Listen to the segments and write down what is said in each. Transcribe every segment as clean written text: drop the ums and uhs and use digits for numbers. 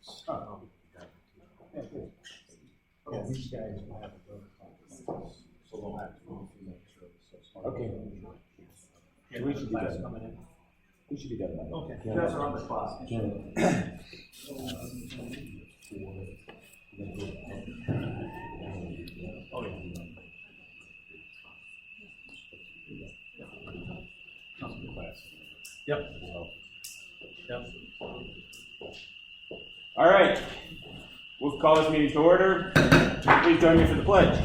Oh, yeah, cool. Yeah, these guys will have a vote. So they'll have to make sure. Okay. Yeah, We should be class done. coming in. We should be done by now. Okay, Yeah. you guys are on the clock. Oh, yeah. Yep. Yep. All right. We'll call this meeting to order. Please join me for the pledge.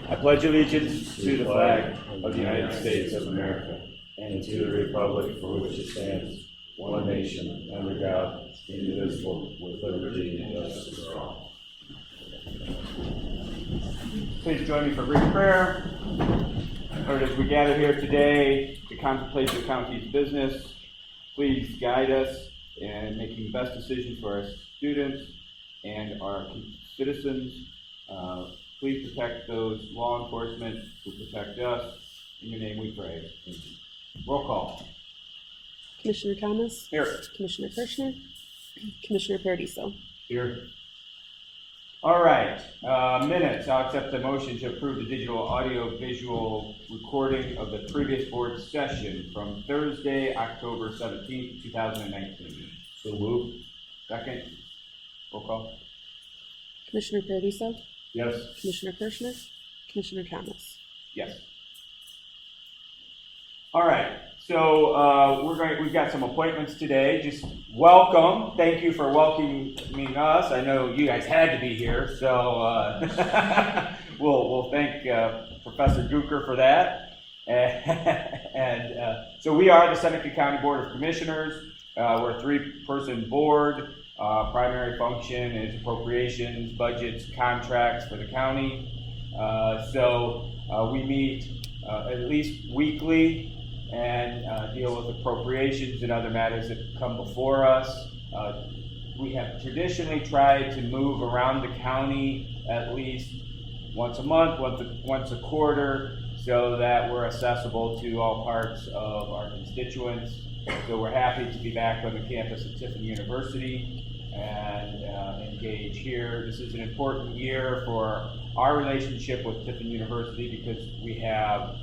I pledge allegiance to the flag of the United States of America and to the republic for which it stands, one nation, under God, indivisible, with liberty and justice for all. Please join me for brief prayer. Lord, as we gather here today to contemplate the county's business, please guide us in making the best decisions for our students and our citizens. Please protect those law enforcement who protect us. In your name we pray. Amen. Roll call. Commissioner Thomas? Here. Commissioner Kirschner? Commissioner Paradiso? Here. All right. Minutes. I'll accept the motion to approve the digital audio visual recording of the previous board session from Thursday, October 17th, 2019. So moved. Second. Roll call. Commissioner Paradiso? Yes. Commissioner Kirschner? Commissioner Thomas? Yes. All right. So we've got some appointments today. Just welcome. Thank you for welcoming us. I know you guys had to be here, so we'll thank Professor Duker for that. So we are the Seneca County Board of Commissioners. We're a three-person board. Primary function is appropriations, budgets, contracts for the county. So we meet at least weekly and deal with appropriations and other matters that come before us. We have traditionally tried to move around the county at least once a month, once a quarter, so that we're accessible to all parts of our constituents. So we're happy to be back on the campus of Tiffin University and engage here. This is an important year for our relationship with Tiffin University because we have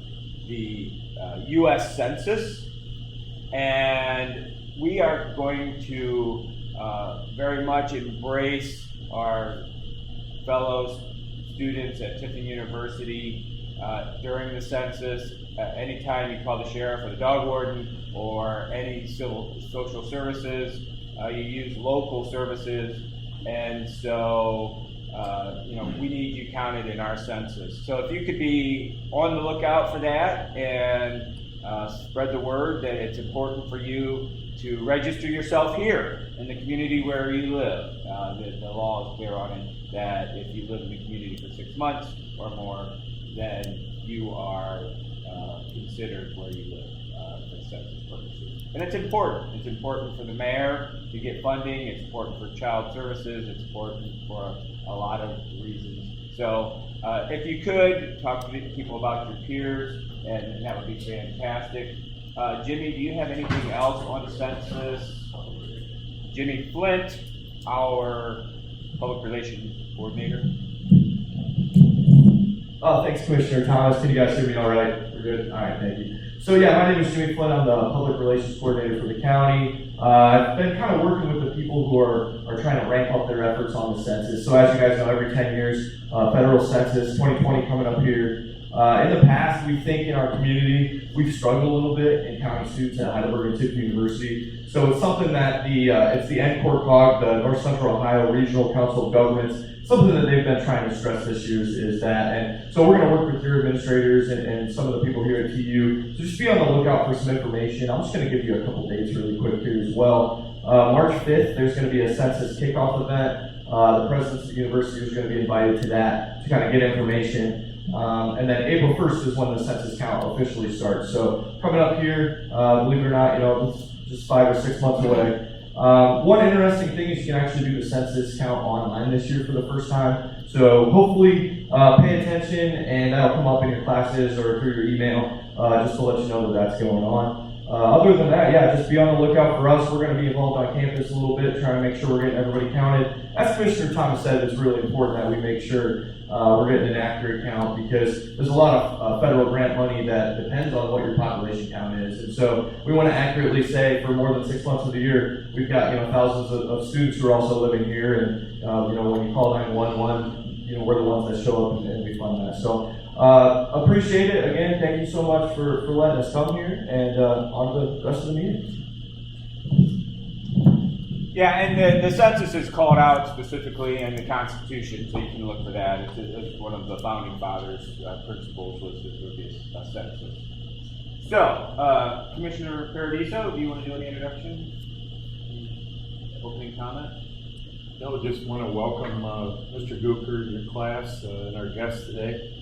the U.S. Census, and we are going to very much embrace our fellow students at Tiffin University during the census. Anytime you call the sheriff or the dog warden or any social services, you use local services, and so we need you counted in our census. So if you could be on the lookout for that and spread the word that it's important for you to register yourself here in the community where you live. The law is clear on it that if you live in the community for 6 months or more, then you are considered where you live for census purposes. And it's important. It's important for the mayor to get funding. It's important for child services. It's important for a lot of reasons. So if you could talk to people about your peers, and that would be fantastic. Jimmy, do you have anything else on the census? Jimmy Flint, our public relations coordinator. Oh, thanks, Commissioner Thomas. Can you guys hear me all right? We're good? All right, thank you. So yeah, my name is Jimmy Flynn. I'm the public relations coordinator for the county. I've been kind of working with the people who are trying to ramp up their efforts on the census. So as you guys know, every 10 years, federal census, 2020 coming up here. In the past, we think in our community, we've struggled a little bit in counting students at Heidelberg and Tiffin University. So it's something that it's the NCORCOG, the North Central Ohio Regional Council of Governments, something that they've been trying to stress this year is that. And so we're going to work with your administrators and some of the people here at TU. So just be on the lookout for some information. I'm just going to give you a couple dates really quick here as well. March 5th, there's going to be a census kickoff event. The presidents of the university is going to be invited to that to kind of get information. And then April 1st is when the census count officially starts. So coming up here, believe it or not, it's just 5 or 6 months away. One interesting thing is you can actually do the census count online this year for the first time. So hopefully pay attention, and that'll come up in your classes or through your email just to let you know that that's going on. Other than that, yeah, just be on the lookout for us. We're going to be involved on campus a little bit, trying to make sure we're getting everybody counted. As Commissioner Thomas said, it's really important that we make sure we're getting an accurate count, because there's a lot of federal grant money that depends on what your population count is. And so we want to accurately say for more than 6 months of the year, we've got, thousands of students who are also living here. And, when you call 911, we're the ones that show up and we fund that. So appreciate it. Again, thank you so much for letting us come here, and on to the rest of the meeting. Yeah, and the census is called out specifically in the Constitution, so you can look for that. It's one of the founding fathers' principles was that there would be a census. So, Commissioner Paradiso, do you want to do any introduction? Opening comment? No, just want to welcome Mr. Gooker, your class, and our guest today.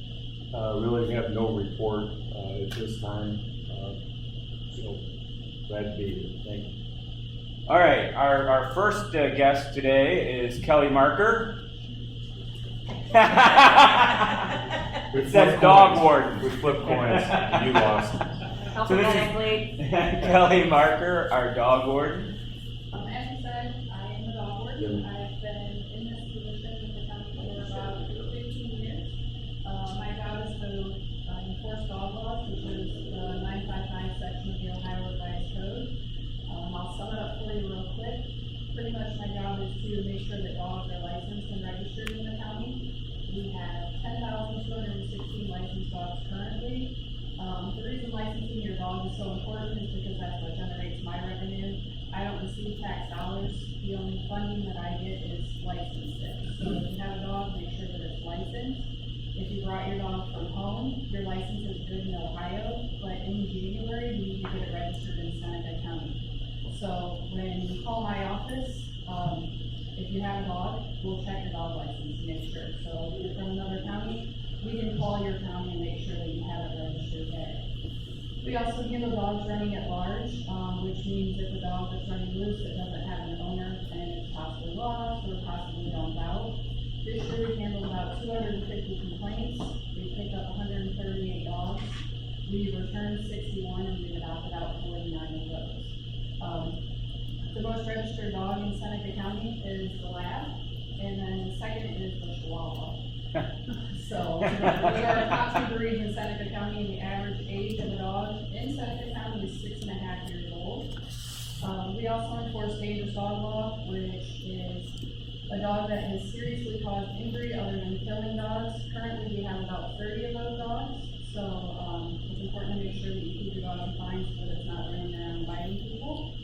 Really have no report at this time, so glad to be here. Thank you. All right, our first guest today is Kelly Marker. It says dog warden. We flip coins. You lost. So this is Kelly Marker, our dog warden. As you said, I am the dog warden. I've been in this position with the county for about 15 years. My job is to enforce dog laws, which is the 955 section of the Ohio Revised Code. I'll sum it up for you real quick. Pretty much my job is to make sure that dogs are licensed and registered in the county. We have 10,216 licensed dogs currently. The reason licensing your dog is so important is because that's what generates my revenue. I don't receive tax dollars. The only funding that I get is licensing. So if you have a dog, make sure that it's licensed. If you brought your dog from home, your license is good in Ohio, but in January, you need to get it registered in Seneca County. So when you call my office, if you have a dog, we'll check your dog license to make sure. So if you're from another county, we can call your county and make sure that you have it registered there. We also handle dogs running at large, which means if a dog that's running loose that doesn't have an owner and it's possibly lost or possibly dumped out. This year we handled about 250 complaints. We picked up 138 dogs. We returned 61 and we adopted out 49 of those. The most registered dog in Seneca County is the Lab, and then the second is the Chihuahua. So those are our top two breeds in Seneca County, and the average age of a dog in Seneca County is 6.5 years old. We also enforce dangerous dog law, which is a dog that has seriously caused injury other than killing dogs. Currently, we have about 30 of those dogs, so it's important to make sure that you keep your dog confined so that it's not running around and biting people.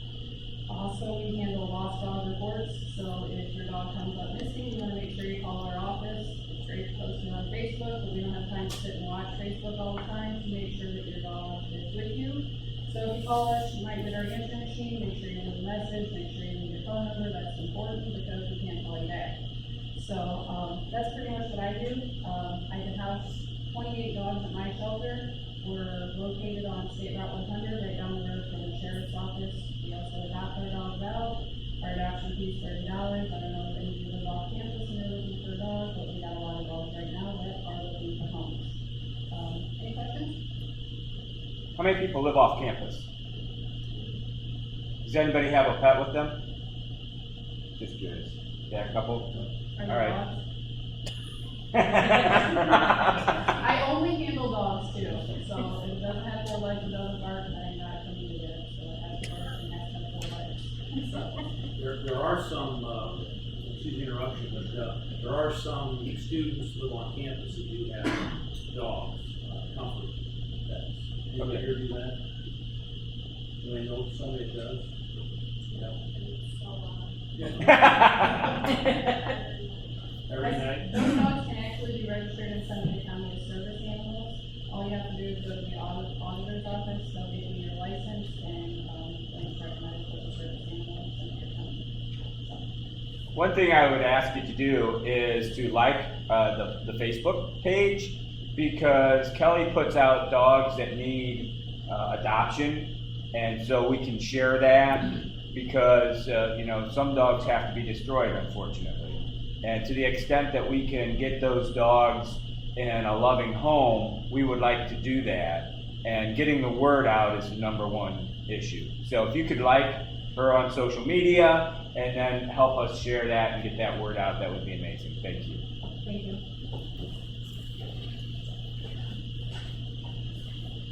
Also, we handle lost dog reports, so if your dog comes up missing, you want to make sure you call our office. It's great to post it on Facebook, but we don't have time to sit and watch Facebook all the time to make sure that your dog is with you. So if you call us, you might get our answering machine, make sure you leave a message, make sure you leave your phone number. That's important because we can't call you back. So that's pretty much what I do. I can house 28 dogs at my shelter. We're located on State Route 100, right down the road from the sheriff's office. We also adopt our dogs out. Our adoption fee is $30. I don't know if any of you live off campus and they're looking for a dog, but we got a lot of dogs right now that are looking for homes. Any questions? How many people live off campus? Does anybody have a pet with them? Just curious. Yeah, a couple? Are All there right. dogs? I only handle dogs too, so if it doesn't have 4 legs and doesn't bark, I'm not coming to get it. So it has to bark and has to have 4 legs. So, There are some, excuse the interruption, but there are some students who live on campus who do have dogs, comfort pets. Anybody here do that? Do they know somebody that does? No. Every night? those dogs can actually be registered in Seneca County as service animals. All you have to do is go to the auditor's office, they'll give you your license and start medical as a service animal in Seneca County. One thing I would ask you to do is to like the Facebook page, because Kelly puts out dogs that need adoption, and so we can share that, because some dogs have to be destroyed, unfortunately. And to the extent that we can get those dogs in a loving home, we would like to do that. And getting the word out is the number one issue. So if you could like her on social media and then help us share that and get that word out, that would be amazing. Thank you. Thank you.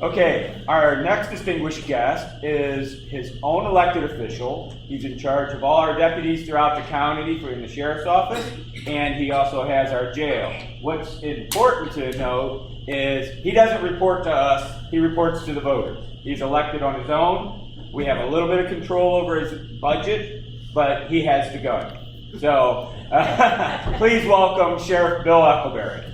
Okay, our next distinguished guest is his own elected official. He's in charge of all our deputies throughout the county in the sheriff's office, and he also has our jail. What's important to note is he doesn't report to us, he reports to the voters. He's elected on his own. We have a little bit of control over his budget, but he has the gun. So please welcome Sheriff Bill Eckelberry.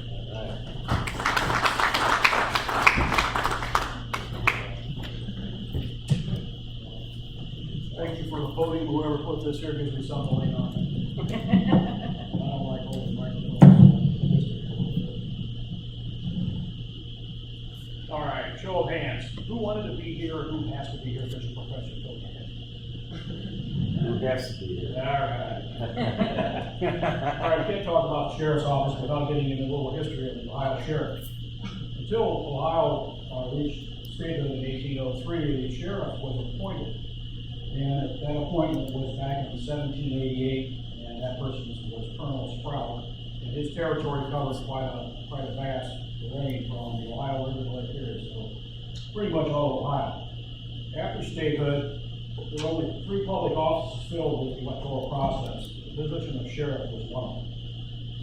Thank you for the podium. Whoever put this here gives me something to lean on. I don't like holding microphones. All right, show of hands. Who wanted to be here or who has to be here because your profession told you? Yes. All right. All right, we can't talk about the sheriff's office without getting into a little history of the Ohio sheriff. Until Ohio reached statehood in 1803, the sheriff was appointed. And that appointment was back in 1788, and that person was Colonel Sprout. And his territory covers quite a vast range from the Ohio River to Lake Erie, so pretty much all of Ohio. After statehood, there were only 3 public offices filled with the electoral process. The position of sheriff was one of them.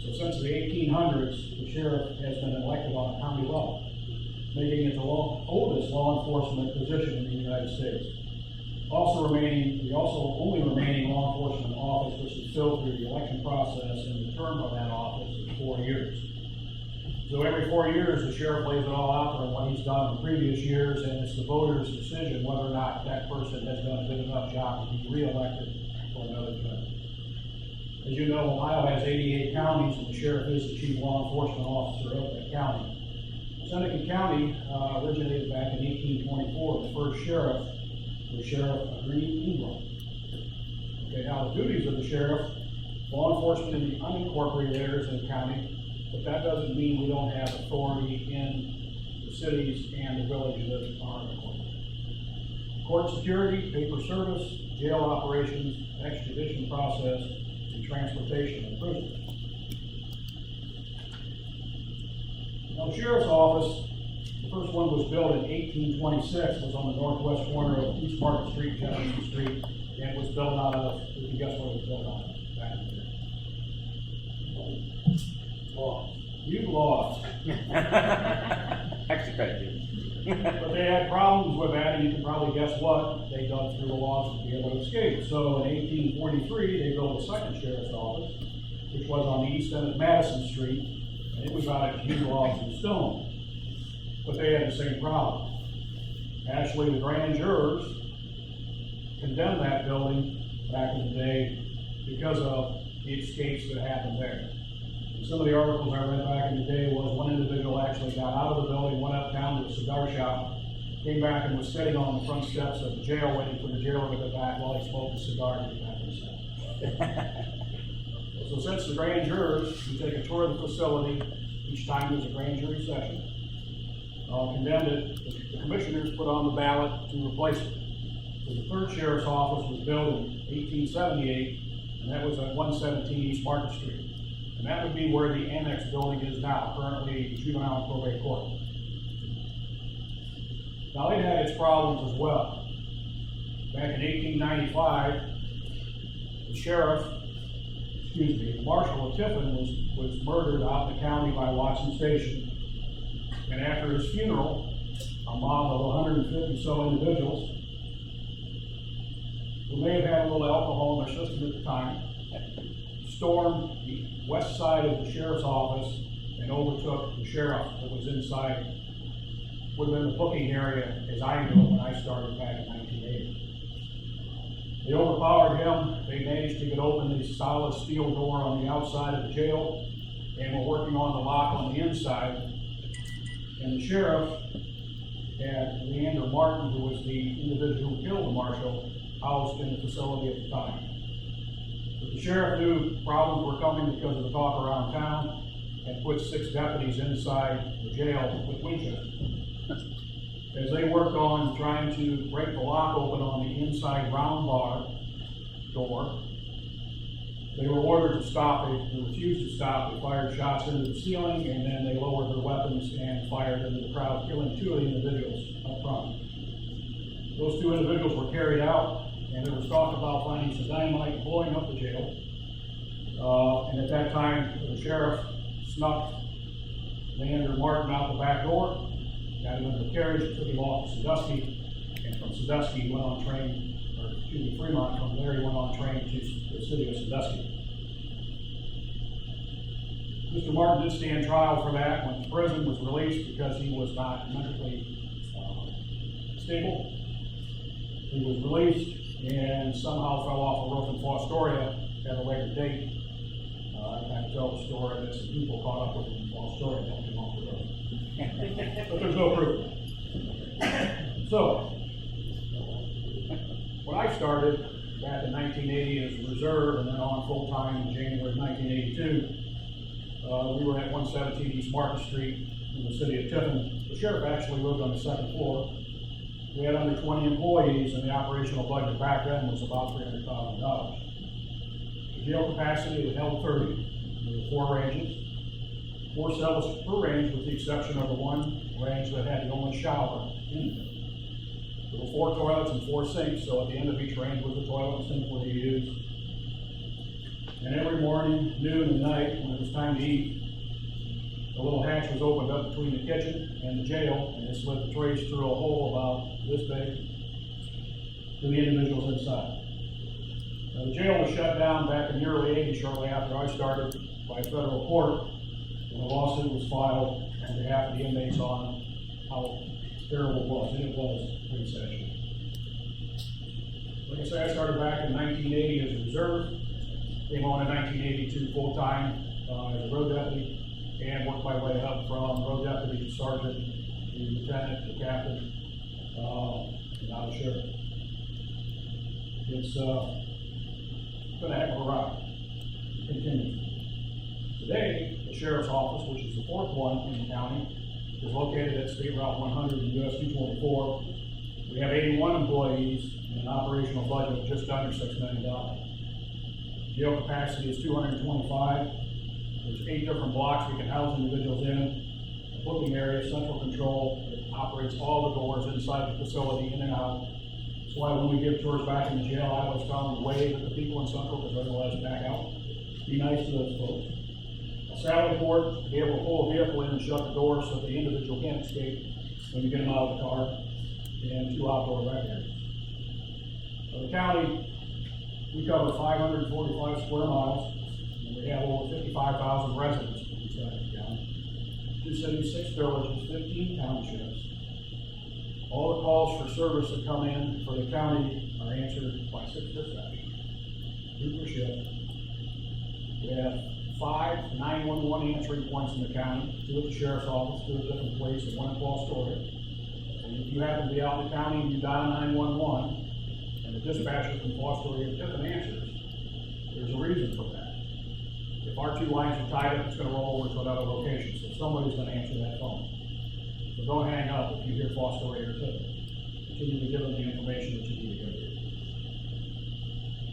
So since the 1800s, the sheriff has been elected on a county level, making it the oldest law enforcement position in the United States. The only remaining law enforcement office which is filled through the election process, and the term of that office is 4 years. So every 4 years, the sheriff lays it all out there on what he's done in previous years, and it's the voters' decision whether or not that person has done a good enough job to be reelected for another term. As you know, Ohio has 88 counties, and the sheriff is the chief law enforcement officer of that county. Seneca County originated back in 1824. The first sheriff was Sheriff Green Ingram. Okay, now the duties of the sheriff, law enforcement in the unincorporated areas of the county, but that doesn't mean we don't have authority in the cities and the villages that are incorporated. Court security, paper service, jail operations, extradition process, and transportation of prisoners. Now, the sheriff's office, the first one was built in 1826, was on the northwest corner of East Market Street, Jefferson Street, and it was built out of, you can guess what it was built out of back in the day. Logs. New logs. Actually, thank you. But they had problems with that, and you can probably guess what. They dug through the logs to be able to escape. So in 1843, they built a second sheriff's office, which was on the east end of Madison Street, and it was out of huge logs and stone. But they had the same problem. Actually, the grand jurors condemned that building back in the day because of the escapes that happened there. And some of the articles I read back in the day was one individual actually got out of the building, went up down to the cigar shop, came back and was sitting on the front steps of the jail waiting for the jailer to get back while he smoked a cigar and get back in his cell. So since the grand jurors, we take a tour of the facility each time there's a grand jury session, condemned it, the commissioners put on the ballot to replace it. So the third sheriff's office was built in 1878, and that was at 117 East Market Street. And that would be where the annex building is now, currently juvenile and probate court. Now it had its problems as well. Back in 1895, the Marshal of Tiffin was murdered out in the county by Watson Station. And after his funeral, a mob of 150 so individuals who may have had a little alcohol in their system at the time, stormed the west side of the sheriff's office and overtook the sheriff that was inside within the booking area, as I knew when I started back in 1980. They overpowered him. They managed to get open the solid steel door on the outside of the jail, and were working on the lock on the inside. And the sheriff had Leander Martin, who was the individual who killed the marshal, housed in the facility at the time. But the sheriff knew problems were coming because of the talk around town, and put 6 deputies inside the jail with Winchester. as they worked on trying to break the lock open on the inside round bar door. They were ordered to stop, they refused to stop, they fired shots into the ceiling, and then they lowered their weapons and fired into the crowd, killing 2 of the individuals up front. Those 2 individuals were carried out, and there was talk about finding some dynamite and blowing up the jail. And at that time, the sheriff snuck Leander Martin out the back door, got him into the carriage, and took him off to Sandusky, and from Sandusky he went on train, or excuse me, Fremont. From there he went on train to the city of Sandusky. Mr. Martin did stand trial for that, went to prison, was released because he was not mentally stable. He was released and somehow fell off a roof in Fostoria at a later date. I can tell the story that some people caught up with him in Fostoria and helped him off the roof. But there's no proof. So, when I started back in 1980 as a reserve and then on full-time in January of 1982, we were at 117 East Market Street in the city of Tiffin. The sheriff actually lived on the 2nd floor. We had under 20 employees, and the operational budget back then was about $300,000. The jail capacity was held 30. There were 4 ranges, 4 cells per range, with the exception of the one range that had the only shower in it. There were 4 toilets and 4 sinks, so at the end of each range was a toilet and sink for you to use. And every morning, noon, and night, when it was time to eat, the little hatch was opened up between the kitchen and the jail, and they slid the trays through a hole about this big to the individuals inside. Now, the jail was shut down back in the early 80s, shortly after I started, by a federal court, when a lawsuit was filed on behalf of the inmates on how terrible it was, and it was pretty sad. Like I say, I started back in 1980 as a reserve, came on in 1982 full-time as a road deputy, and worked my way up from road deputy to sergeant, to lieutenant, to captain, and now the sheriff. It's been a heck of a ride. It continues. Today, the sheriff's office, which is the 4th one in the county, is located at State Route 100 and US 224. We have 81 employees and an operational budget of just under $6 million. Jail capacity is 225. There's 8 different blocks we can house individuals in. A booking area, central control, that operates all the doors inside the facility, in and out. That's why when we give tours back in the jail, I always tell them to wave at the people in central, because they're going to let us back out. Be nice to those folks. A sally port, to be able to pull a vehicle in and shut the door so the individual can't escape when you get them out of the car, and 2 outdoor rec areas. For the county, we cover 545 square miles, and we have over 55,000 residents inside the county. 2 cities, 6 villages, 15 townships. All the calls for service that come in for the county are answered by 6 dispatchers, 2 per shift. We have 5 911 answering points in the county, 2 at the sheriff's office, 2 at different places, and 1 in Fostoria. And if you happen to be out in the county and you dial 911, and the dispatcher from Fostoria Tiffin answers, there's a reason for that. If our 2 lines are tied up, it's going to roll over to another location, so somebody's going to answer that phone. So don't hang up if you hear Fostoria or Tiffin. Continue to give them the information that you need to give them.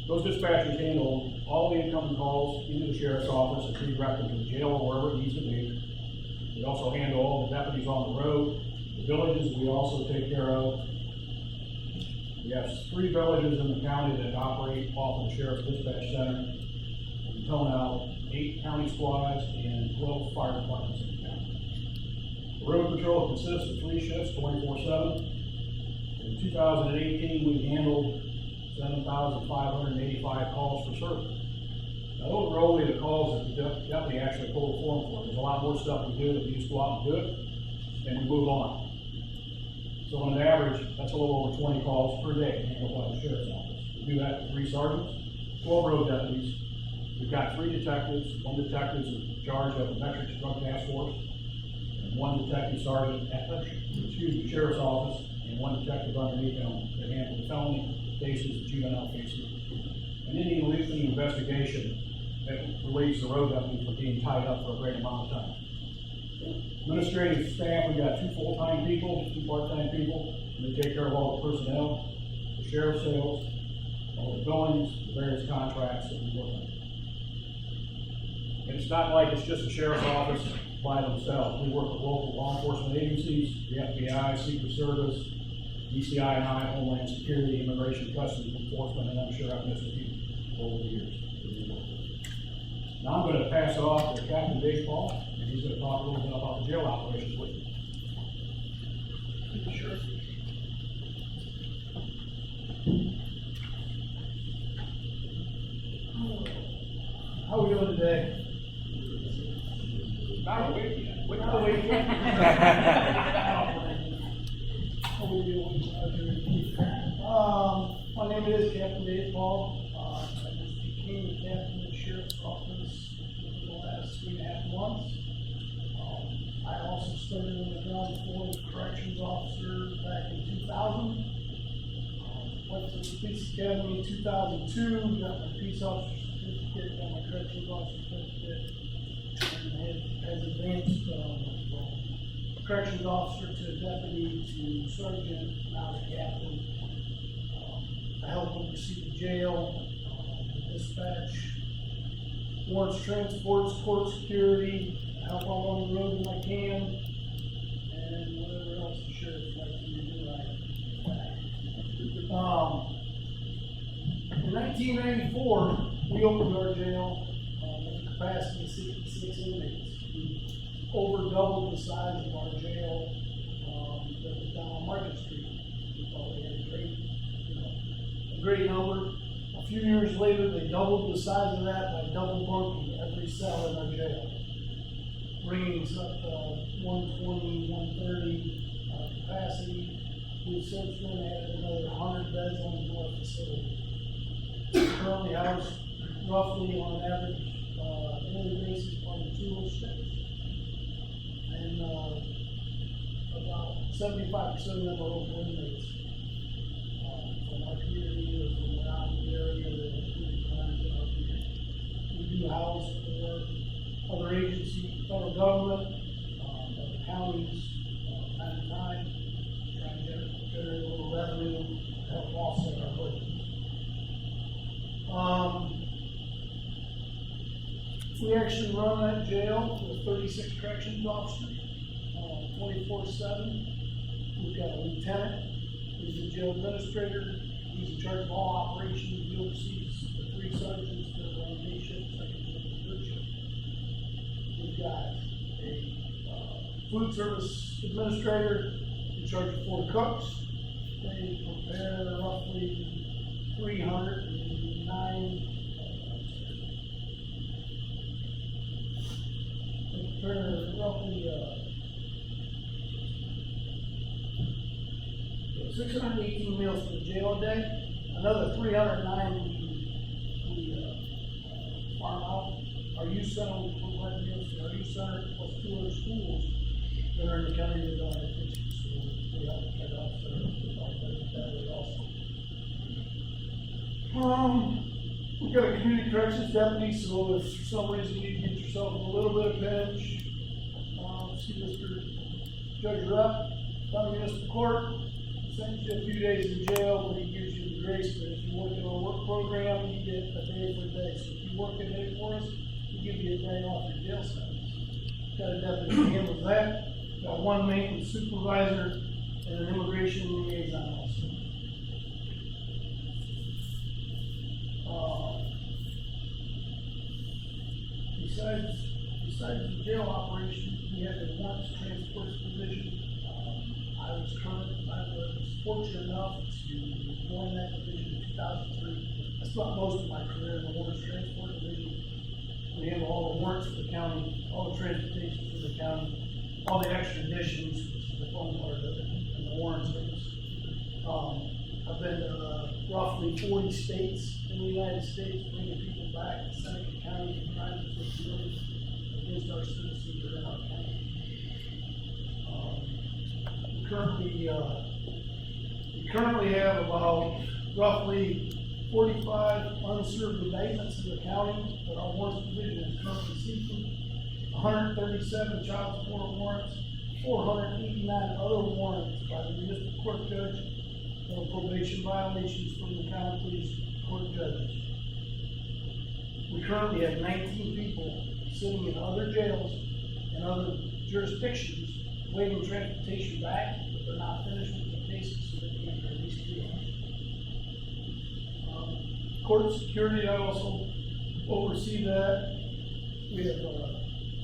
Those dispatchers handle all the incoming calls into the sheriff's office and redirect them to the jail or wherever it needs to be. We also handle all the deputies on the road. The villages we also take care of. We have 3 villages in the county that operate off of the Sheriff's Dispatch Center. We tone out 8 county squads and 12 fire departments in the county. The road patrol consists of 3 shifts, 24/7. In 2018, we handled 7,585 calls for service. Now, those are only the calls that the deputy actually pulled the form for. There's a lot more stuff we do that we just go out and do it, and we move on. So on an average, that's a little over 20 calls per day handled by the sheriff's office. We do that with 3 sergeants, 12 road deputies. We've got 3 detectives. 1 detective is in charge of the Metrics Drug Task Force, and 1 detective sergeant at the sheriff's office, and 1 detective underneath him that handle the felony cases, juvenile cases, and any lengthy investigation that relieves the road deputy from being tied up for a great amount of time. Administrative staff, we got 2 full-time people, 2 part-time people, and they take care of all the personnel, the sheriff's sales, all the billings, the various contracts that we work on. And it's not like it's just the sheriff's office by themselves. We work with local law enforcement agencies, the FBI, Secret Service, DCI&I, Homeland Security, Immigration, Customs Enforcement, and I'm sure I've missed a few over the years. Now I'm going to pass it off to Captain Dave Paul, and he's going to talk a little bit about the jail operations with you. Sure. How are we doing today? Not awake yet. Not awake yet? How we doing? My name is Captain Dave Paul. I just became the captain of the sheriff's office in the last 3.5 months. I also started on the ground floor as a corrections officer back in 2000. Went to the police academy in 2002, got my peace officer certificate, got my corrections officer certificate, and has advanced from corrections officer to deputy to sergeant, now to captain. I help oversee the jail, dispatch, warrants, transports, court security. I help out on the road when I can, and whatever else the sheriff's like to do, in 1994, we opened our jail with a capacity of 66 inmates. We over doubled the size of our jail that was down on Market Street. We thought we had a great number. A few years later, they doubled the size of that by double bunking every cell in our jail, bringing us up to 120, 130 capacity. We've since then added another 100 beds onto our facility. We currently house roughly on average daily basis on 206. And about 75% of them are local inmates from our community or from around the area that have committed crimes in our community. We do house for other agencies, federal government, other counties, time to time, trying to generate a little revenue to help offset our budget. We actually run that jail with 36 corrections officers, 24/7. We've got a lieutenant, who's the jail administrator. He's in charge of all operations. He oversees the 3 sergeants that run day shift, second shift, and third shift. We've got a food service administrator in charge of 4 cooks. They prepare roughly 309. They prepare roughly 618 meals for the jail a day. Another 309 we farm out. Our youth center, we provide meals to our youth center, plus 2 other schools that are in the county that don't have kitchens. So we help head off that way also. We've got a community corrections deputy, so if for some reason you get yourself in a little bit of pinch, see Mr. Judge Rupp, County Municipal Court, sends you a few days in jail, but he gives you the grace that if you work in our work program, you get a day for a day. So if you work a day for us, we give you a day off your jail sentence. Got a deputy who handles that, got 1 maintenance supervisor, and an immigration liaison officer. Besides the jail operation, we had the warrants transports division. I was fortunate enough to join that division in 2003. I spent most of my career in the warrants transport division. We handle all the warrants for the county, all the transportation for the county, all the extraditions, which is the fun part of it, and the warrants things. I've been to roughly 40 states in the United States, bringing people back to Seneca County for crimes that were committed against our citizens that are in our county. We currently have about roughly 45 unserved indictments in the county that our warrants division is currently seeking. 137 child support warrants, 489 other warrants by the municipal court judge, or probation violations from the county police court judges. We currently have 19 people sitting in other jails and other jurisdictions waiting transportation back, but they're not finished with the cases, so they can't be released to us. Court security, I also oversee that. We have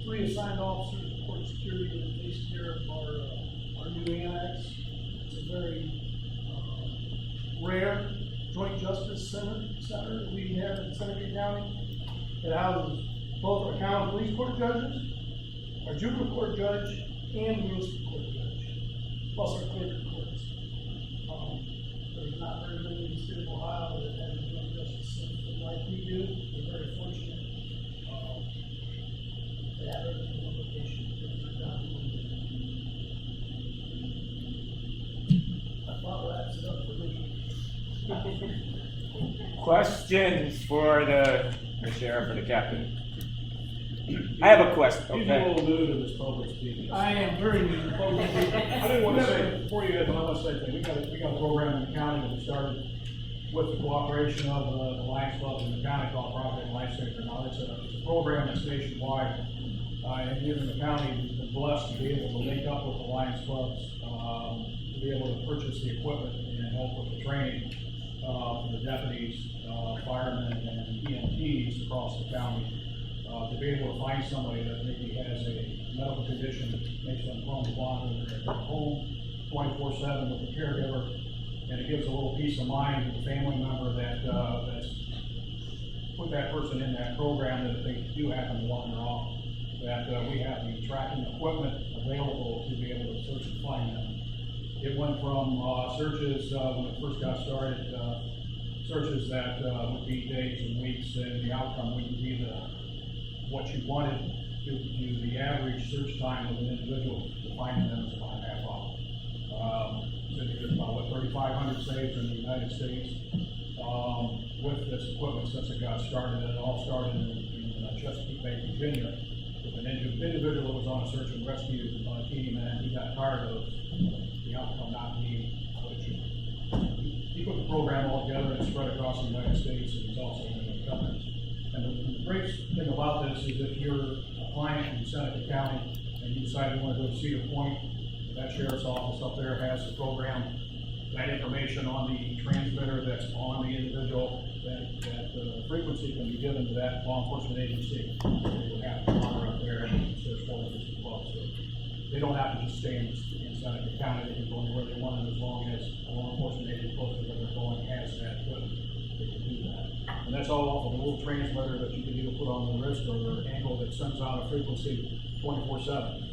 3 assigned officers of court security that takes care of our new annex. It's a very rare joint justice center that we have in Seneca County. It houses both our county police court judges, our juvenile court judge, and the municipal court judge, plus our clerk courts. There's not very many in the state of Ohio that have a joint justice center like we do. We're very fortunate. To have everything in one location. That about wraps it up for me. Questions for the sheriff or the captain? I have a question, He's a okay? little new to this public speaking. I am very new to public speaking. I didn't want to say, before you get to the say thing, we got a program in the county that we started with the cooperation of the Lions Club and the county called Project Lifesaver. Now, it's a program that's nationwide. And here in the county, we've been blessed to be able to link up with the Lions Clubs, to be able to purchase the equipment and help with the training for the deputies, firemen, and EMTs across the county, to be able to find somebody that maybe has a medical condition that makes them prone to wander at their home 24/7 with a caregiver, and it gives a little peace of mind to the family member that that's put that person in that program that if they do happen to wander off, that we have the tracking equipment available to be able to search and find them. It went from searches when it first got started, searches that would be days and weeks, and the outcome wouldn't be what you wanted to the average search time of an individual to find them is about a half hour. So there's about 3,500 saves in the United States with this equipment since it got started. It all started in Chesapeake Bay, Virginia, with an individual that was on a search and rescue team, and he got tired of the outcome not being what it should be. He put the program all together and spread across the United States, and he's also in the government. And the great thing about this is if you're a client in Seneca County and you decide you want to go to Cedar Point, that sheriff's office up there has the program, that information on the transmitter that's on the individual, that frequency can be given to that law enforcement agency. They would have to monitor up there and search for this as well. So they don't have to just stay in Seneca County. They can go anywhere they want, as long as a law enforcement agency close to where they're going has that equipment. They can do that. And that's all off of a little transmitter that you can either put on the wrist or the ankle that sends out a frequency 24/7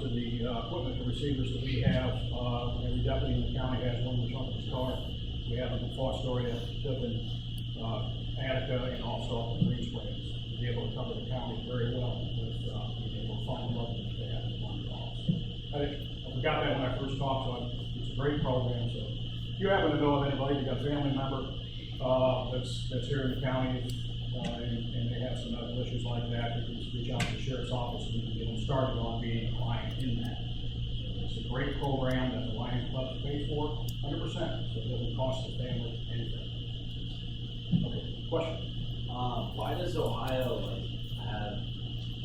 to the equipment, the receivers that we have. Every deputy in the county has one in the trunk of his car. We have them in Fostoria, Tiffin, Attica, and also in Green Springs to be able to cover the county very well with being able to find them up if they have one calls. I forgot that when I first talked, so it's a great program. So if you happen to know of anybody, you got a family member that's here in the county, and they have some medical issues like that, you can just reach out to the sheriff's office and get them started on being a client in that. It's a great program that the Lions Club pays for 100%, so it doesn't cost the family anything. Okay, question? Why does Ohio have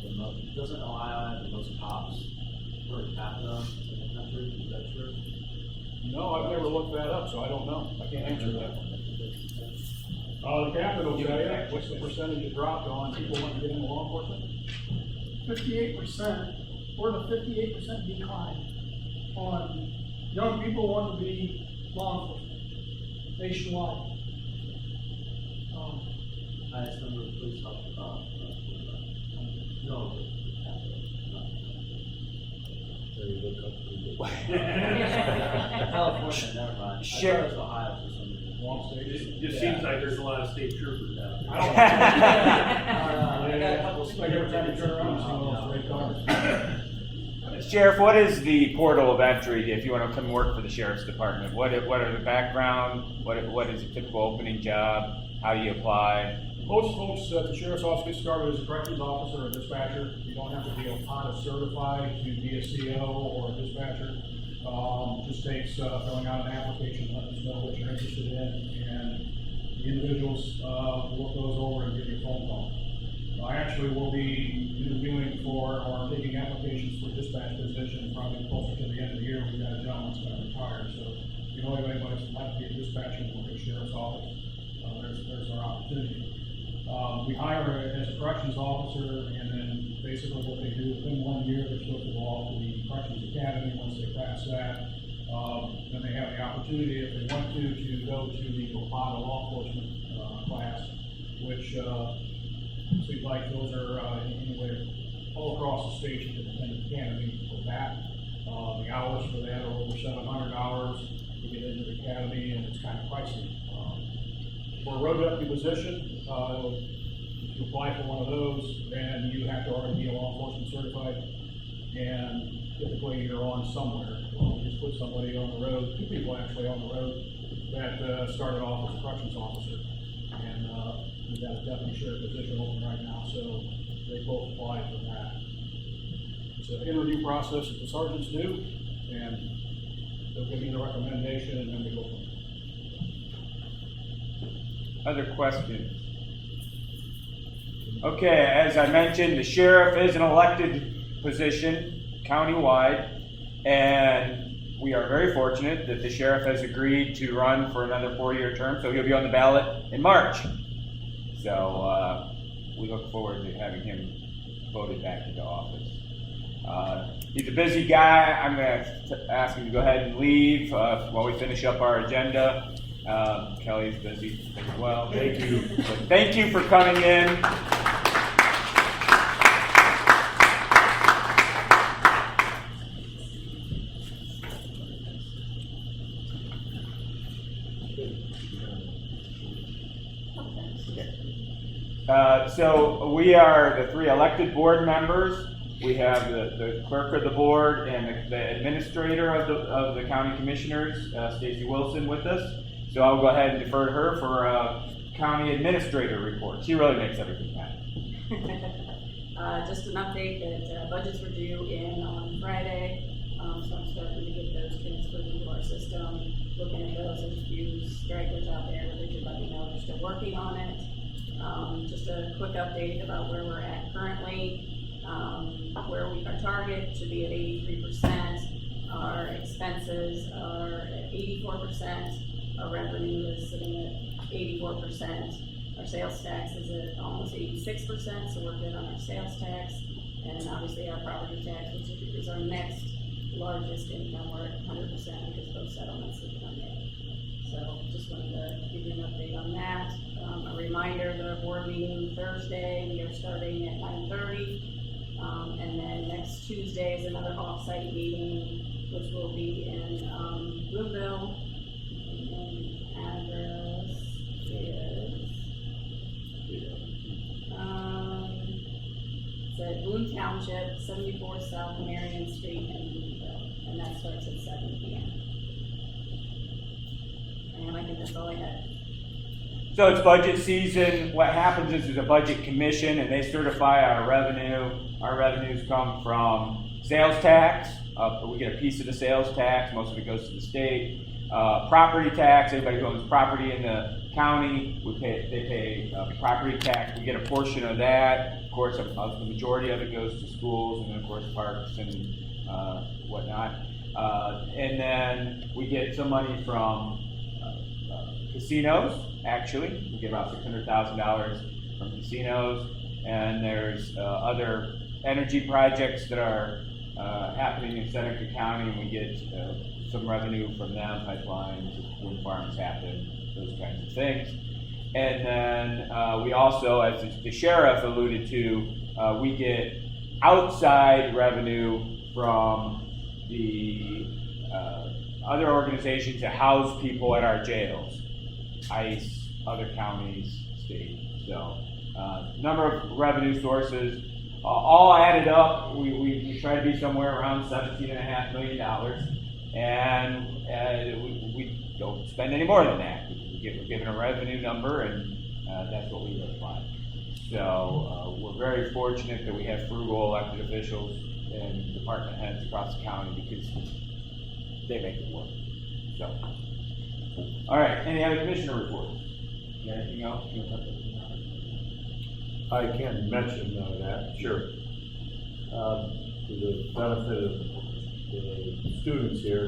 the most? Doesn't Ohio have the most cops per capita in the country? Is that true? No, I've never looked that up, so I don't know. I can't answer that. The captain will tell you, what's the percentage it dropped on people wanting to get into law enforcement? 58%, we're at a 58% decline on young people wanting to be law enforcement nationwide. Highest number of police officers. No. California, never mind. I thought it was Ohio for some reason. Long state. Just seems like there's a lot of state troopers out there. I got a couple of Like every time you turn around, you see all those red cars. Sheriff, what is the portal of entry if you want to come work for the sheriff's department? What are the background? What is a typical opening job? How do you apply? Most folks at the sheriff's office get started as a corrections officer or a dispatcher. You don't have to be OPATA certified to be a CO or a dispatcher. Just takes filling out an application, letting us know what you're interested in, and the individuals will look those over and give you a phone call. I actually will be interviewing for or taking applications for dispatch position probably closer to the end of the year. We've got a gentleman that's going to retire, so if you know anybody who'd like to be a dispatcher and work at the sheriff's office, there's our opportunity. We hire as a corrections officer, and then basically what they do within 1 year, they're supposed to go off to the corrections academy. Once they pass that, then they have the opportunity, if they want to go to the OPATA law enforcement class, which seems like those are anywhere all across the state. You can attend the academy for that. The hours for that are over 700 hours to get into the academy, and it's kind of pricey. For a road deputy position, if you apply for one of those, then you have to already be law enforcement certified, and typically you're on somewhere. We just put somebody on the road, 2 people actually on the road, that started off as a corrections officer, and we've got a deputy sheriff position open right now, so they both applied for that. It's an interview process that the sergeants do, and they'll give you the recommendation, and then we go from there. Other questions? Okay, as I mentioned, the sheriff is an elected position countywide, and we are very fortunate that the sheriff has agreed to run for another 4-year term, so he'll be on the ballot in March. So we look forward to having him voted back into office. He's a busy guy. I'm going to ask him to go ahead and leave while we finish up our agenda. Kelly's busy as well. Thank you. So thank you for coming in. So we are the 3 elected board members. We have the clerk of the board and the administrator of the county commissioners, Stacy Wilson, with us. So I'll go ahead and defer to her for a county administrator report. She really makes everything happen. Just an update that budgets were due in on Friday, so I'm starting to get those transferred into our system. Looking at those, there's a few stragglers out there, they should let me know they're still working on it. Just a quick update about where we're at currently. Our target should be at 83%. Our expenses are at 84%. Our revenue is sitting at 84%. Our sales tax is at almost 86%, so we're good on our sales tax. And obviously our property tax, which is our next largest income, we're at 100% because those settlements have been made. So just wanted to give you an update on that. A reminder that our board meeting Thursday, we are starting at 9:30. And then next Tuesday is another off-site meeting, which will be in Boonville. And the address is it's at Boone Township, 74 South Marion Street in Boonville, and that starts at 7 p.m. And I think that's all I had. So it's budget season. What happens is there's a budget commission and they certify our revenue. Our revenues come from sales tax. We get a piece of the sales tax. Most of it goes to the state. Property tax. Anybody who owns property in the county, they pay property tax. We get a portion of that. Of course, the majority of it goes to schools, and then of course parks and whatnot. And then we get some money from casinos. Actually, we get about $600,000 from casinos, and there's other energy projects that are happening in Seneca County, and we get some revenue from them, pipelines, wind farms happen, those kinds of things. And then we also, as the sheriff alluded to, we get outside revenue from the other organizations that house people at our jails. ICE, other counties, state. So, number of revenue sources, all added up, we try to be somewhere around $17.5 million, and we don't spend any more than that. We're given a revenue number, and that's what we apply. So we're very fortunate that we have frugal elected officials and department heads across the county because they make it work. So, all right. Any other commissioner reports? You got anything else? You want to I can mention that. Sure. For the benefit of the students here,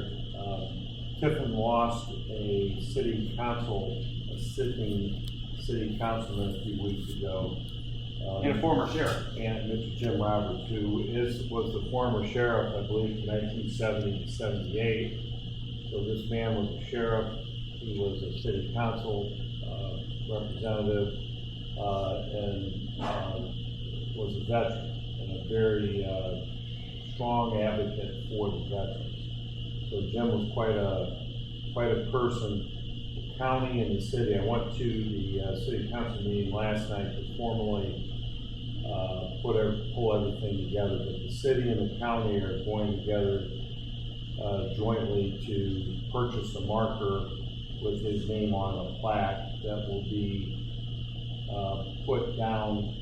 Tiffin lost a sitting city councilman a few weeks ago. And a former sheriff. And Mr. Jim Roberts, who was the former sheriff, I believe, from 1970 to 78. So this man was a sheriff, he was a city council representative, and was a veteran, and a very strong advocate for the veterans. So Jim was quite a person. The county and the city, I went to the city council meeting last night to formally pull everything together, but the city and the county are going together jointly to purchase a marker with his name on a plaque that will be put down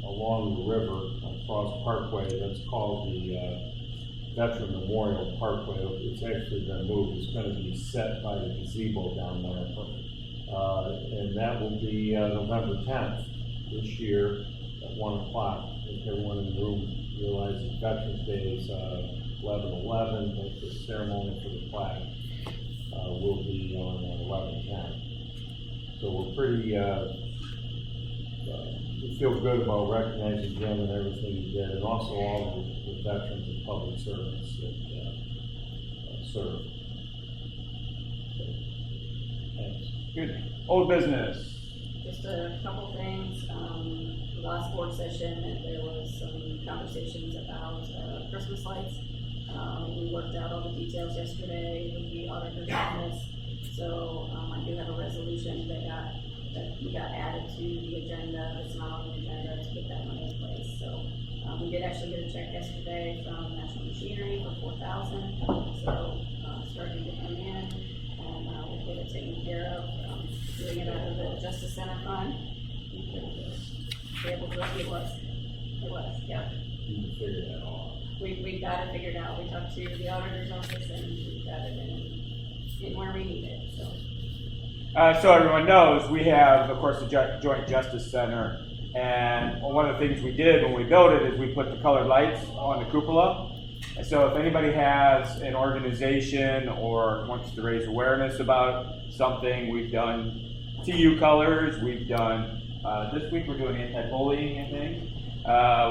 along the river on Frost Parkway. That's called the Veteran Memorial Parkway. It's actually been moved. It's going to be set by the gazebo down there. And that will be November 10th this year at 1 o'clock. I think everyone in the room realizes Veterans Day is 11/11, but the ceremony for the plaque will be on 11/10. So we're pretty, we feel good about recognizing Jim and everything he did, and also all the veterans and public servants that serve. So, thanks. Good. Old business. Just a couple things. The last board session, there was some conversations about Christmas lights. We worked out all the details yesterday with the auditor's office. So I do have a resolution that we got added to the agenda. It's not on the agenda to get that money in place. So we did actually get a check yesterday from National Machinery for $4,000. So starting to come in, and we'll get it taken care of. Doing it out of the Justice Center Fund. It was, yeah. You can figure that all out. We got it figured out. We talked to the auditor's office and we got it in where we need it, so. So everyone knows, we have, of course, the Joint Justice Center, and one of the things we did when we built it is we put the colored lights on the cupola. And so if anybody has an organization or wants to raise awareness about something, we've done TU colors, we've done, this week we're doing anti-bullying, I think.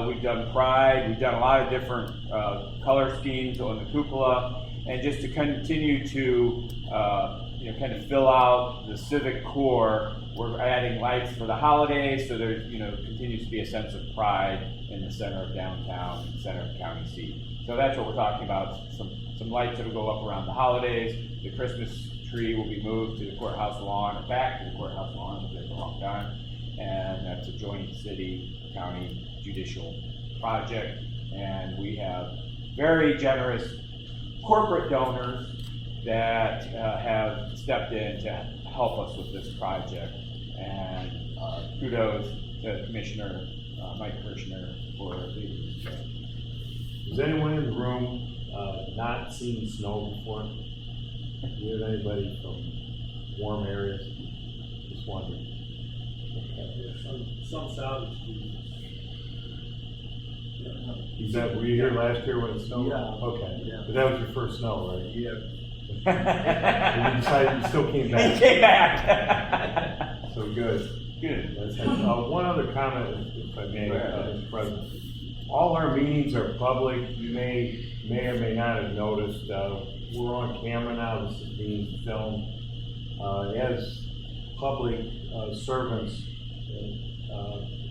We've done Pride, we've done a lot of different color schemes on the cupola, and just to continue to kind of fill out the civic core, we're adding lights for the holidays, so there continues to be a sense of pride in the center of downtown, center of county seat. So that's what we're talking about, some lights that will go up around the holidays. The Christmas tree will be moved to the courthouse lawn, or back to the courthouse lawn, it's been a long time, and that's a joint city-county judicial project, and we have very generous corporate donors that have stepped in to help us with this project, and kudos to Commissioner Mike Kirshner for leading this. Has anyone in the room not seen snow before? Do you have anybody from warm areas? Just wondering. Some southern students. Were you here last year when it snowed? Yeah. Okay. Yeah. But that was your first snow, right? Yeah. And you decided you still came He back. came back. So good. Good. One other comment, if I may, Go ahead. Mr. President. All our meetings are public. You may or may not have noticed. We're on camera now. This is being filmed. As public servants,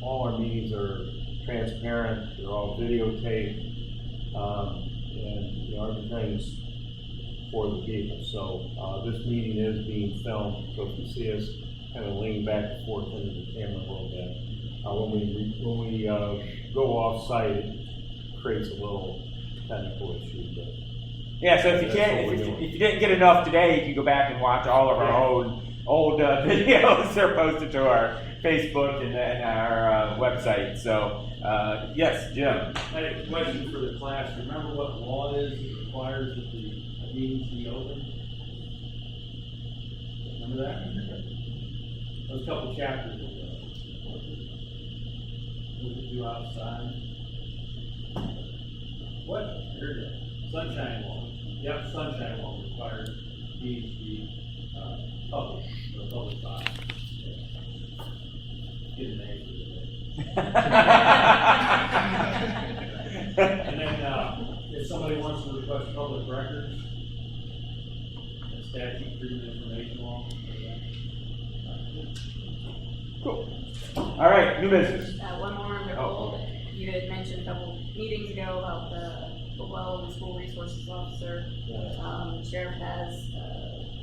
all our meetings are transparent. They're all videotaped, and everything's for the people. So this meeting is being filmed. So if you see us kind of lean back and forth into the camera a little bit, when we go off site, it creates a little technical issue. But Yeah, so if you That's can't, what if we're you, doing. if you didn't get enough today, you can go back and watch all of our old videos. They're posted to our Facebook and our website. So, yes, Jim. I have a question for the class. Remember what law it is that requires that the meetings be open? Remember that? That was a couple chapters ago. We could do outside. What? Here it is. Sunshine law. Yep, sunshine law requires meetings to be published, or public file. Get an A for today. And then, if somebody wants to request public records, the statute, freedom of information law. Cool. All right, new business. One more under old, you had mentioned a couple meetings ago about the well and school resources officer. Sheriff has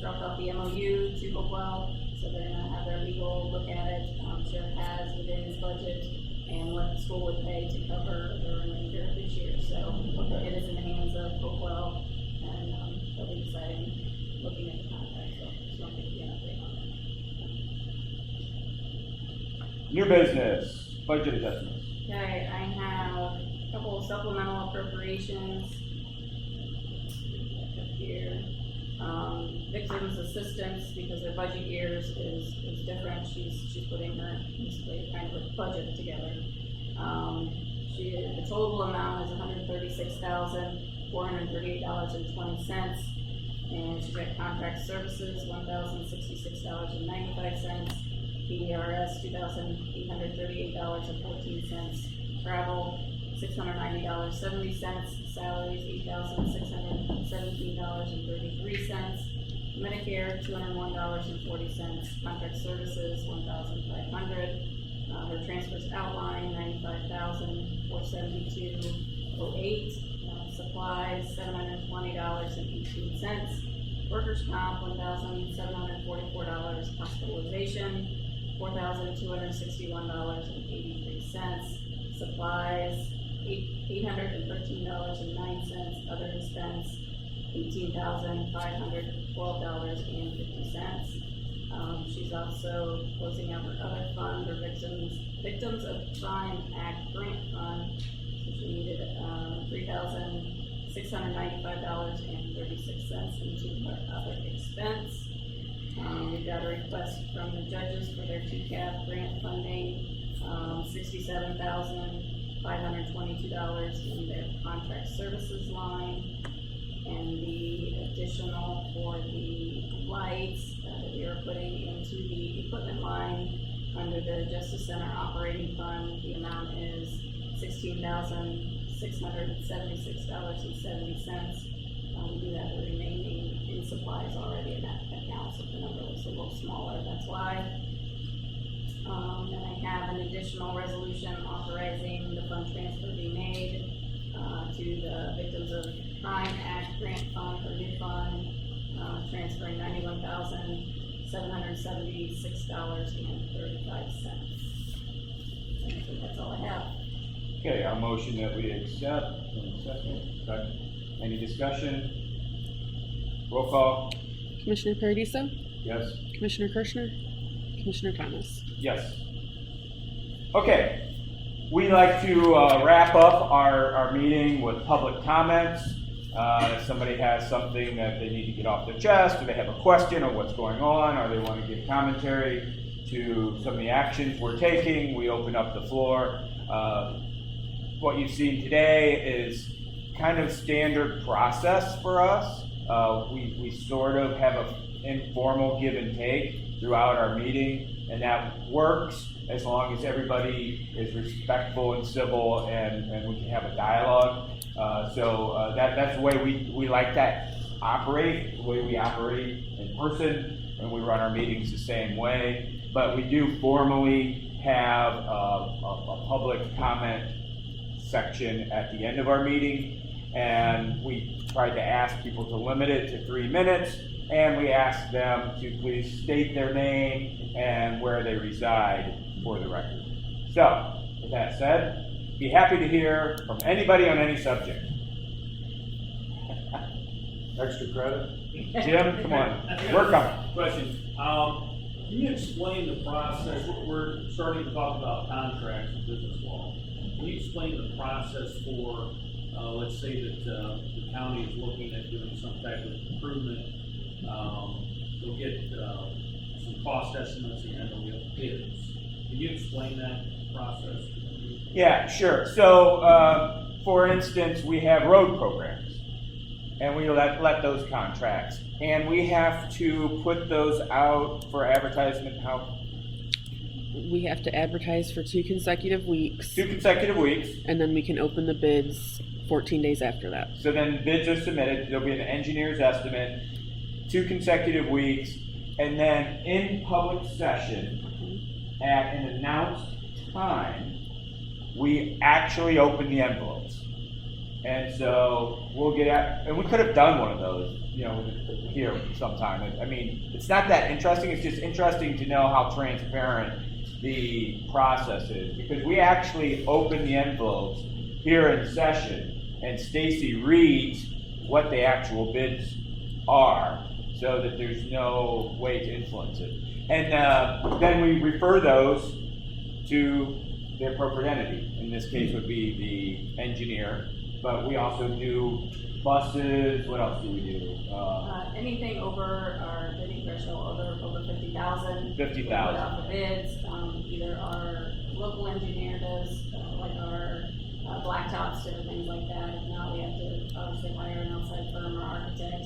dropped off the MOU to Hopewell, so they're gonna have their legal look at it. Sheriff has within his budget and what the school would pay to cover the remainder of this year. So it is in the hands of Hopewell, and they'll be deciding, looking at the contract, so just want to give you an update on that. New business, budget adjustments. Okay, I have a couple of supplemental appropriations here. Victims assistance, because their budget years is different, she's putting her, basically kind of a budget together. The total amount is $136,438.20, and she's got contract services, $1,066.95, PDRS, $2,838.14, travel, $690.70, salaries, $8,617.33, Medicare, $201.40, contract services, $1,500, her transfers outline, $95,472.08, supplies, $720.18, workers' comp, $1,744, hospitalization, $4,261.83, supplies, $813.09, other expense, $18,512.50. She's also closing out her other fund, her Victims of Crime Act Grant Fund. So she needed $3,695.36 into her other expense. We've got a request from the judges for their TCAP grant funding, $67,522 in their contract services line, and the additional for the lights that we are putting into the equipment line under the Justice Center operating fund. The amount is $16,676.70. We do have the remaining in supplies already in that account, so the number looks a little smaller, that's why. And I have an additional resolution authorizing the fund transfer be made to the Victims of Crime Act Grant Fund, or new fund, transferring $91,776.35. I think that's all I have. Okay, our motion that we accept. Second. Any discussion? Roll call. Commissioner Paradiso, Yes. Commissioner Kirschner, Commissioner Thomas. Yes. Okay, we like to wrap up our meeting with public comments. If somebody has something that they need to get off their chest, or they have a question on what's going on, or they want to give commentary to some of the actions we're taking, we open up the floor. What you've seen today is kind of standard process for us. We sort of have an informal give and take throughout our meeting, and that works as long as everybody is respectful and civil, and we can have a dialogue. So that's the way we like to operate, the way we operate in person, and we run our meetings the same way. But we do formally have a public comment section at the end of our meeting, and we try to ask people to limit it to 3 minutes, and we ask them to please state their name and where they reside for the record. So, with that said, be happy to hear from anybody on any subject. Extra credit? Jim, come on, we're coming. Question, Can you explain the process? We're starting to talk about contracts and business law. Can you explain the process for, let's say that the county is looking at doing some type of improvement? They'll get some cost estimates and then they'll get bids. Can you explain that process? Yeah, sure. So, for instance, we have road programs, and we let those contracts, and we have to put those out for advertisement. How? We have to advertise for 2 consecutive weeks, 2 consecutive weeks. and then we can open the bids 14 days after that. So then bids are submitted. There'll be an engineer's estimate, 2 consecutive weeks, and then in public session, at an announced time, we actually open the envelopes. And so we'll get at, and we could have done one of those, here sometime. I mean, it's not that interesting. It's just interesting to know how transparent the process is, because we actually open the envelopes here in session, and Stacy reads what the actual bids are, so that there's no way to influence it. And then we refer those to the appropriate entity. In this case would be the engineer, but we also do buses. What else do we do? Anything over our bidding threshold, over 50,000. 50,000. We put out the bids. Either our local engineer does, like our blacktops or things like that. If not, we have to obviously hire an outside firm or architect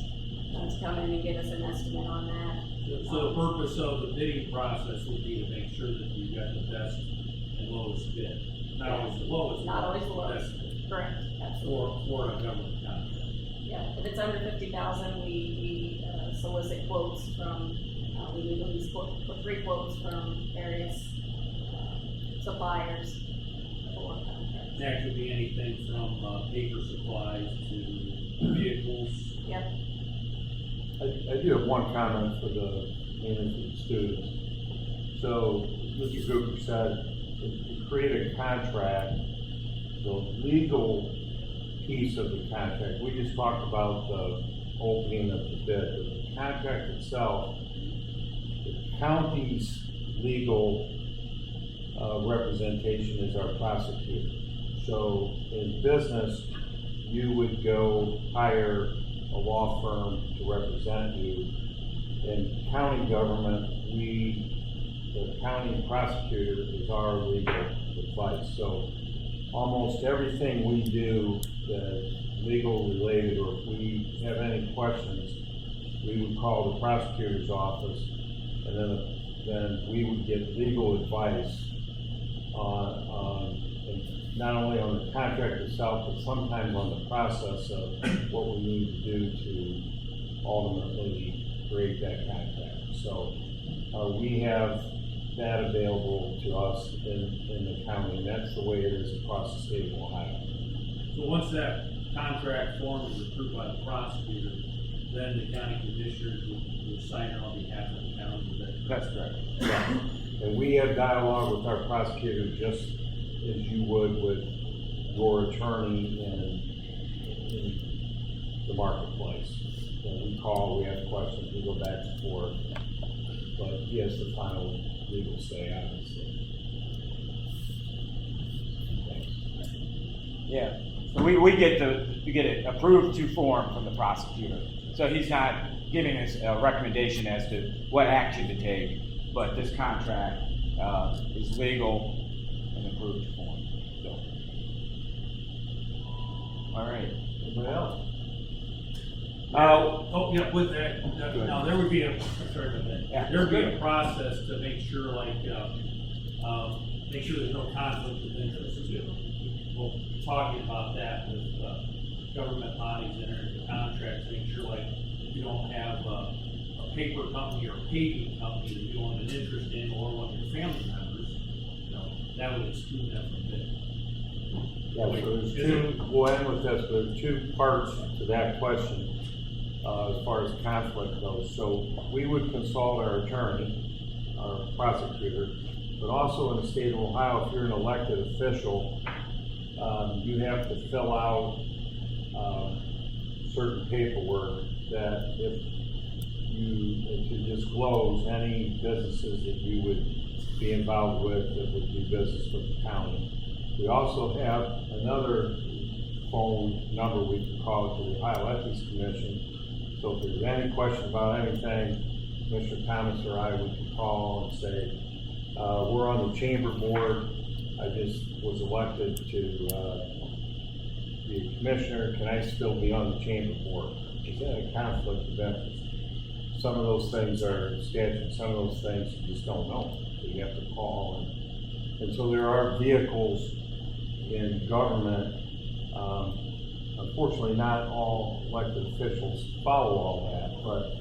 to come in and give us an estimate on that. So the purpose of the bidding process would be to make sure that you got the best and lowest bid. Not always the lowest. Not but always the best lowest. bid Correct, absolutely. for a government contract. Yeah, if it's under 50,000, we solicit quotes from, we need at least 3 quotes from various suppliers for contracts. That could be anything from paper supplies to vehicles. Yep. I do have one comment for the mainly for the students. So, Mr. Gooper said, to create a contract, the legal piece of the contract, we just talked about the opening of the bid, but the contract itself, the county's legal representation is our prosecutor. So, in business, you would go hire a law firm to represent you. In county government, the county prosecutor is our legal advice. So almost everything we do that's legal related, or if we have any questions, we would call the prosecutor's office, and then we would get legal advice on not only on the contract itself, but sometimes on the process of what we need to do to ultimately create that contract. So we have that available to us in the county, and that's the way it is across the state of Ohio. So once that contract form is approved by the prosecutor, then the county commissioners will sign it on behalf of the county. Is that correct? That's correct. Yeah. And we have dialogue with our prosecutor just as you would with your attorney in the marketplace. And we call, we have questions, we go back and forth, but he has the final legal say, obviously. Thanks. Yeah. So we get it approved to form from the prosecutor. So he's not giving us a recommendation as to what action to take, but this contract is legal and approved to form. So, all right. Anybody else? With that, now there would be there would be a process to make sure, make sure there's no conflict of interest too. We'll be talking about that with government bodies entering into contracts, make sure you don't have a paper company or a paving company that you don't have an interest in, or one of your family members, that would exclude them from bid. Yeah, so there's two, we'll end with this, but there's 2 parts to that question. As far as conflict goes. So we would consult our attorney, our prosecutor, but also in the state of Ohio, if you're an elected official, you have to fill out certain paperwork that if to disclose any businesses that you would be involved with that would do business with the county. We also have another phone number we can call to the Ohio Ethics Commission. So if there's any question about anything, Mr. Thomas or I would call and say, we're on the chamber board. I just was elected to be a commissioner. Can I still be on the chamber board? Is that a conflict of interest? Some of those things are statute, some of those things you just don't know. So you have to call. And so there are vehicles in government. Unfortunately, not all elected officials follow all that, but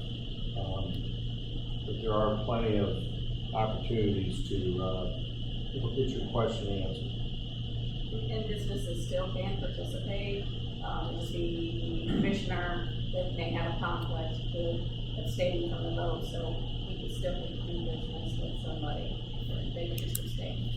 there are plenty of opportunities to get your question answered. And businesses still can participate, just the commissioner that may have a conflict could abstain from the vote, so we could still do business with somebody if they would just abstain.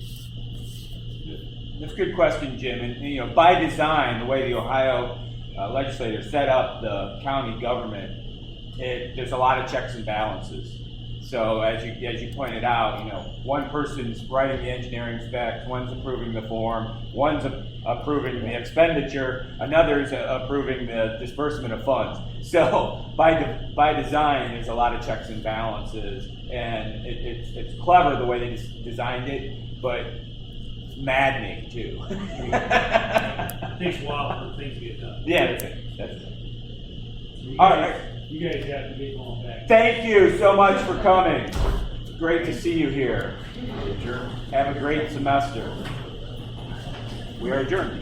That's a good question, Jim. And by design, the way the Ohio legislature set up the county government, there's a lot of checks and balances. So as you pointed out, one person's writing the engineering specs, one's approving the form, one's approving the expenditure, another's approving the disbursement of funds. So by design, there's a lot of checks and balances, and it's clever the way they designed it, but it's maddening too. It takes a while for things to get done. Yeah, that's it. You All guys- right. You guys have to be going back. Thank you so much for coming. It's great to see you here. Have a great semester. We are adjourned.